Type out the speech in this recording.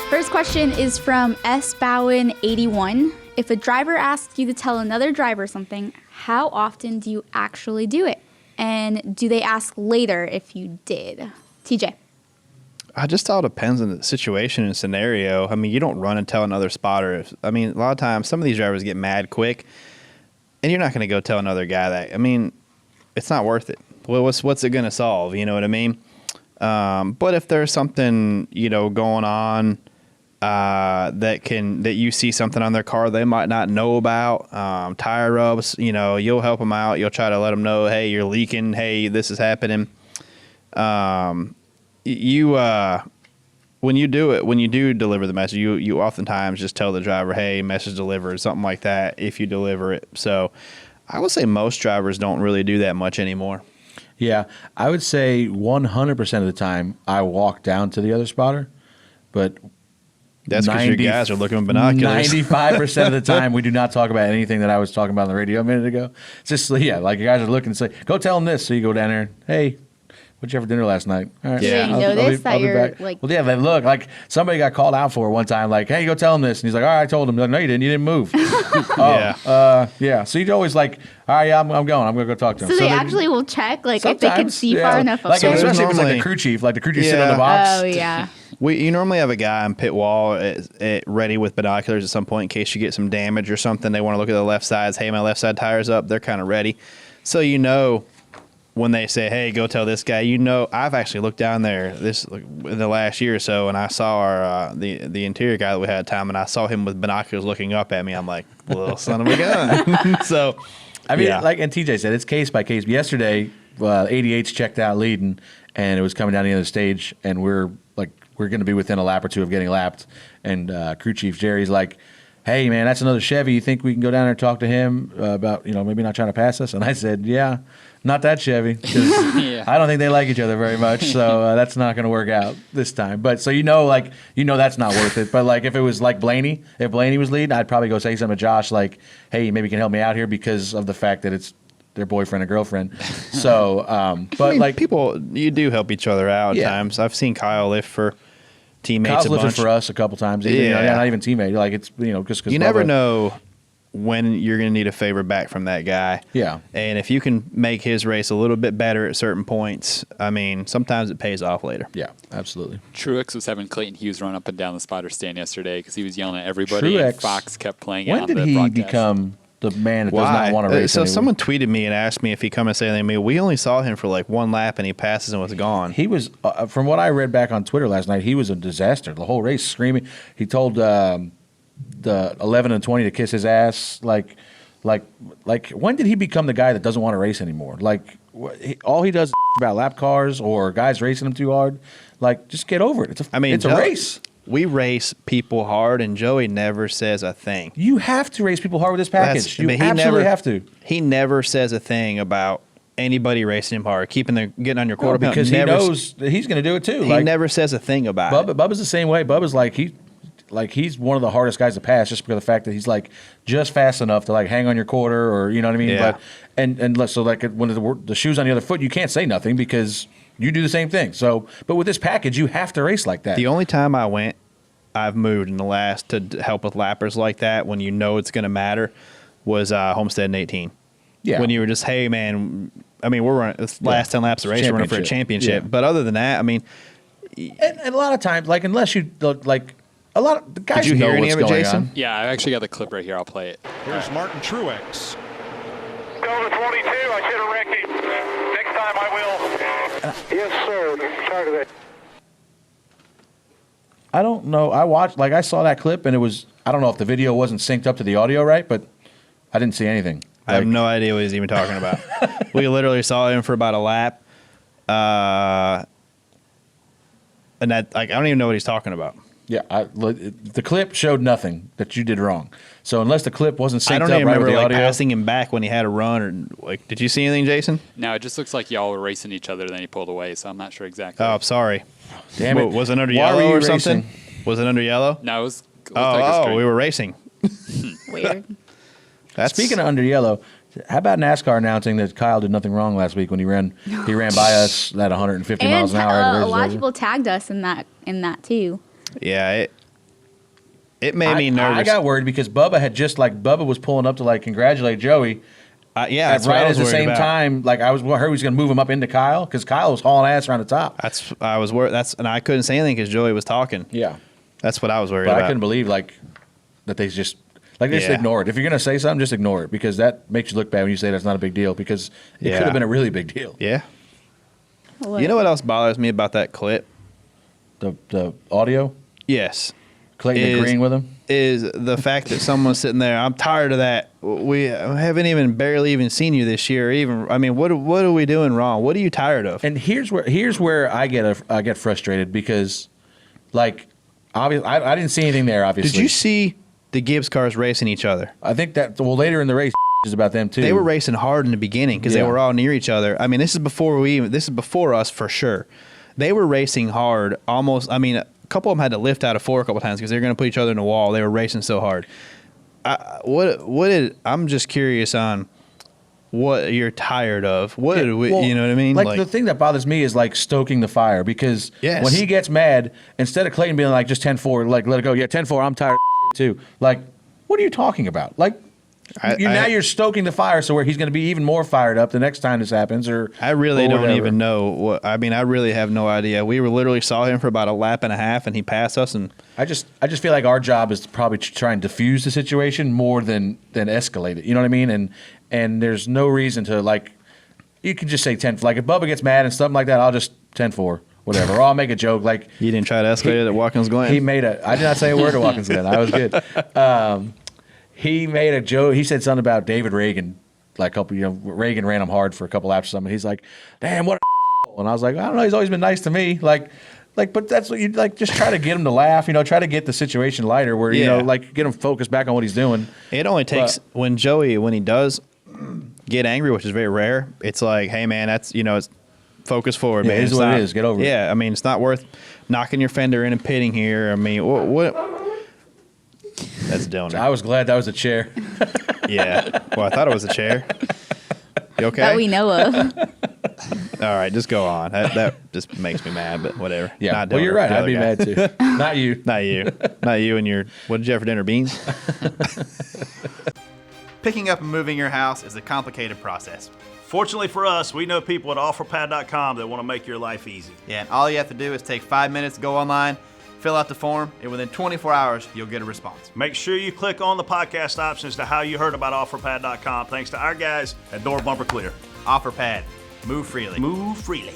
First question is from SBowen81. If a driver asks you to tell another driver something, how often do you actually do it? And do they ask later if you did? TJ. I just thought it depends on the situation and scenario. I mean, you don't run and tell another spotter. A lot of times some of these drivers get mad quick, and you're not going to go tell another guy that. I mean, it's not worth it. Well, what's it going to solve? You know what I mean? But if there's something, going on that you see something on their car they might not know about, tire rubs, you'll help them out. You'll try to let them know, hey, you're leaking. Hey, this is happening. When you do deliver the message, you oftentimes just tell the driver, hey, message delivered, something like that, if you deliver it. So I would say most drivers don't really do that much anymore. Yeah, I would say 100% of the time I walk down to the other spotter, but that's because your guys are looking with binoculars. 95% of the time we do not talk about anything that I was talking about on the radio a minute ago. It's just, like your guys are looking and say, go tell them this. So you go down there and, hey, what'd you have for dinner last night? All right. Yeah. I'll be back. Well, yeah, they look like somebody got called out for it one time. Like, hey, go tell him this. And he's like, all right, I told him. Like, no, you didn't. You didn't move. Yeah. So you're always like, all right, yeah, I'm going. I'm going to go talk to him. So they actually will check, if they can see far enough up there? Especially if it's like the crew chief. Like the crew chief sitting on the box. Oh, yeah. You normally have a guy on pit wall ready with binoculars at some point in case you get some damage or something. They want to look at the left sides. Hey, my left side tire's up. They're kind of ready. So when they say, hey, go tell this guy, I've actually looked down there in the last year or so, and I saw our the interior guy that we had at the time, and I saw him with binoculars looking up at me. I'm like, little son of a gun. So, and TJ said, it's case by case. Yesterday, 88's checked out leading, and it was coming down the end of the stage, and we're going to be within a lap or two of getting lapped, and crew chief Jerry's like, hey, man, that's another Chevy. You think we can go down there and talk to him about, maybe not trying to pass us? And I said, yeah, not that Chevy, because I don't think they like each other very much, so that's not going to work out this time. But so that's not worth it. But if it was like Blaney, if Blaney was leading, I'd probably go say something to Josh like, hey, maybe you can help me out here because of the fact that it's their boyfriend or girlfriend. So, people, you do help each other out at times. I've seen Kyle lift for teammates. Kyle's lifted for us a couple times. Not even teammate. It's just because you never know when you're going to need a favor back from that guy. Yeah. And if you can make his race a little bit better at certain points, sometimes it pays off later. Yeah, absolutely. Truex was having Clayton Hughes run up and down the spotter stand yesterday because he was yelling at everybody. And Fox kept playing it on the broadcast. When did he become the man that does not want to race So anymore? someone tweeted me and asked me if he come and say anything to me. We only saw him for one lap and he passes and was gone. He was, from what I read back on Twitter last night, he was a disaster. The whole race screaming. He told the 11 and 20 to kiss his ass. Like when did he become the guy that doesn't want to race anymore? All he does is about lap cars or guys racing him too hard. Just get over it. It's a race. We race people hard, and Joey never says a thing. You have to race people hard with this package. You absolutely have to. He never says a thing about anybody racing him hard, getting on your quarter pound. Because he knows that he's going to do it too. He never says a thing about it. Bubba's the same way. Bubba's he's one of the hardest guys to pass just because of the fact that he's just fast enough to hang on your quarter, or you know what I mean. Yeah. But when the shoe's on the other foot, you can't say nothing because you do the same thing. So, but with this package, you have to race like that. The only time I've moved in the last to help with lappers like that when it's going to matter was Homestead in 18. Yeah. When you were just, hey, man, we're running this last 10 laps of the race, we're running for a championship. Yeah. But other than that, and a lot of times, unless you, a lot of the guys Did you hear know any what's of it, going Jason? on. Yeah, I actually got the clip right here. I'll play it. Here's Martin Truex. Delta 22, I should have wrecked him. Next time I will. Yes, sir. Sorry to that. I don't know. I saw that clip, and it was, I don't know if the video wasn't synced up to the audio right, but I didn't see anything. I have no idea what he's even talking about. We literally saw him for about a lap. And that, I don't even know what he's talking about. Yeah, the clip showed nothing that you did wrong. So unless the clip wasn't synced I don't up even right remember with the audio, passing him back when he had a run, or did you see anything, Jason? No, it just looks like y'all were racing each other, then he pulled away, so I'm not sure exactly. Oh, I'm sorry. Damn it. Was it under Why were yellow you or something? racing? Was it under yellow? No, it was. Like a straight. We were racing. Weird. Speaking of under yellow, how about NASCAR announcing that Kyle did nothing wrong last week when he ran by us at 150 miles an hour? A lot of people tagged us in that too. Yeah, It made me nervous. I got worried because Bubba was pulling up to congratulate Joey. Yeah, that's right what I at was the worried same about. time, I heard he was going to move him up into Kyle because Kyle was hauling ass around the top. I was worried. And I couldn't say anything because Joey was talking. Yeah, that's what I was worried but about. I couldn't believe that they just ignore it. If you're going to say something, just ignore it because that makes you look bad when you say that's not a big deal because it could have been a really big deal. Yeah. You know what else bothers me about that clip? The audio. Yes. Clayton agreeing with him is the fact that someone's sitting there. I'm tired of that. We haven't barely even seen you this year. What are we doing wrong? What are you tired of? And here's where I get frustrated because, obviously, I didn't see anything there. Obviously, did you see the Gibbs cars racing each other? I think that later in the race is about them too. They were racing hard in the beginning because they were all near each other. This is before us for sure. They were racing hard almost. A couple of them had to lift out of four a couple times because they were going to put each other in the wall. They were racing so hard. I'm just curious on what you're tired of. You know what I mean? The thing that bothers me is stoking the fire because when he gets mad, instead of Clayton being just 10-4, let it go. Yeah, 10-4. I'm tired of too. What are you talking about? Now you're stoking the fire, so where he's going to be even more fired up the next time this happens. I really don't even know what. I really have no idea. We literally saw him for about a lap and a half, and he passed us. And I just feel like our job is to probably try and diffuse the situation more than escalate it. You know what I mean? And there's no reason to you can just say 10. If Bubba gets mad and something like that, I'll just 10-4. Whatever. Or I'll make a joke you didn't try to escalate it at Watkins Glen. I did not say a word at Watkins Glen. I was good. He made a joke. He said something about David Reagan, Reagan ran him hard for a couple laps or something. He's like, damn, what a and I was like, I don't know. He's always been nice to me. But that's what you just try to get him to laugh. Try to get the situation lighter where get him focused back on what he's doing. It only takes when he does get angry, which is very rare. It's like, hey man, that's it's focus forward, man. It is what it is. Get over it. Yeah, it's not worth knocking your fender in and pitting here. What? That's Dylan. I was glad that was a chair. Yeah. Well, I thought it was a chair. You okay? That we know of. All right, just go on. That just makes me mad, but whatever. Yeah. Not Well, Dylan, you're right. the I'd other be guy. mad too. Not you. Not you. Not you and your, what did you have for dinner, beans? Picking up and moving your house is a complicated process. Fortunately for us, we know people at OfferPad.com that want to make your life easy. Yeah, and all you have to do is take 5 minutes, go online, fill out the form, and within 24 hours, you'll get a response. Make sure you click on the podcast options to how you heard about OfferPad.com thanks to our guys at Door Bumper Clear. OfferPad. Move freely. Move freely.